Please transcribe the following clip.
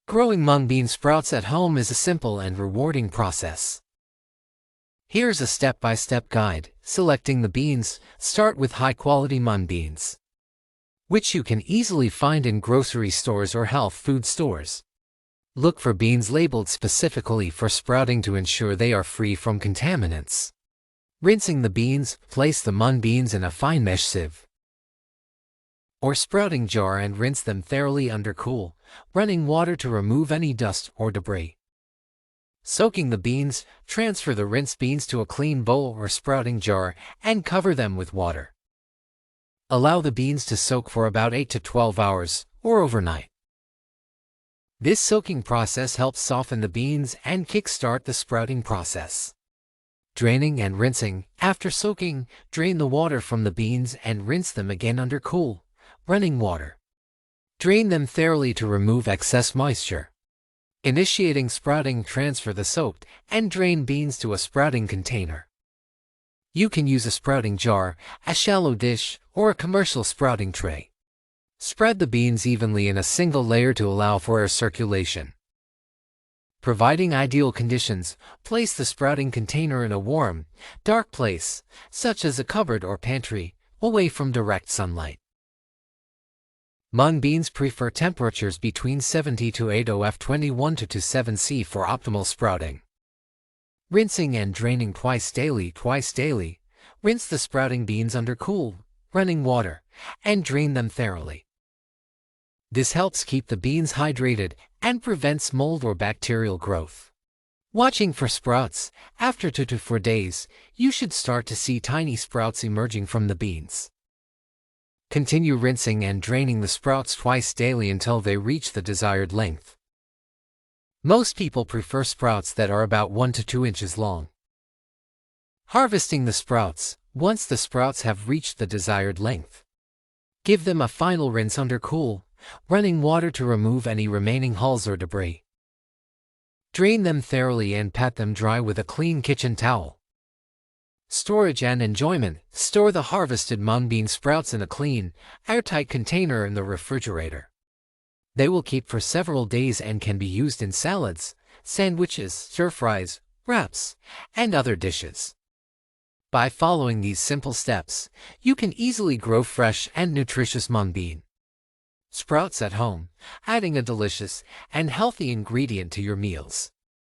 Growing mung bean sprouts at home is a simple and rewarding process. Here's a step-by-step guide. Selecting the beans. Start with high-quality mung beans, which you can easily find in grocery stores or health food stores. Look for beans labeled specifically for sprouting to ensure they are free from contaminants. Rinsing the beans. Place the mung beans in a fine mesh sieve or sprouting jar and rinse them thoroughly under cool, running water to remove any dust or debris. Soaking the beans. Transfer the rinsed beans to a clean bowl or sprouting jar and cover them with water. Allow the beans to soak for about 8 to 12 hours, or overnight. This soaking process helps soften the beans and kickstart the sprouting process. Draining and rinsing. After soaking, drain the water from the beans and rinse them again under cool, running water. Drain them thoroughly to remove excess moisture. Initiating sprouting. Transfer the soaked and drained beans to a sprouting container. You can use a sprouting jar, a shallow dish, or a commercial sprouting tray. Spread the beans evenly in a single layer to allow for air circulation. Providing ideal conditions. Place the sprouting container in a warm, dark place, such as a cupboard or pantry, away from direct sunlight. Mung beans prefer temperatures between 70 to 80°F 21 to 27°C for optimal sprouting. Rinsing and draining twice daily. Rinse the sprouting beans under cool, running water, and drain them thoroughly. This helps keep the beans hydrated and prevents mold or bacterial growth. Watching for sprouts. After 2 to 4 days, you should start to see tiny sprouts emerging from the beans. Continue rinsing and draining the sprouts twice daily until they reach the desired length. Most people prefer sprouts that are about 1 to 2 inches long. Harvesting the sprouts. Once the sprouts have reached the desired length, give them a final rinse under cool, running water to remove any remaining hulls or debris. Drain them thoroughly and pat them dry with a clean kitchen towel. Storage and enjoyment. Store the harvested mung bean sprouts in a clean, airtight container in the refrigerator. They will keep for several days and can be used in salads, sandwiches, stir-fries, wraps, and other dishes. By following these simple steps, you can easily grow fresh and nutritious mung bean sprouts at home, adding a delicious and healthy ingredient to your meals.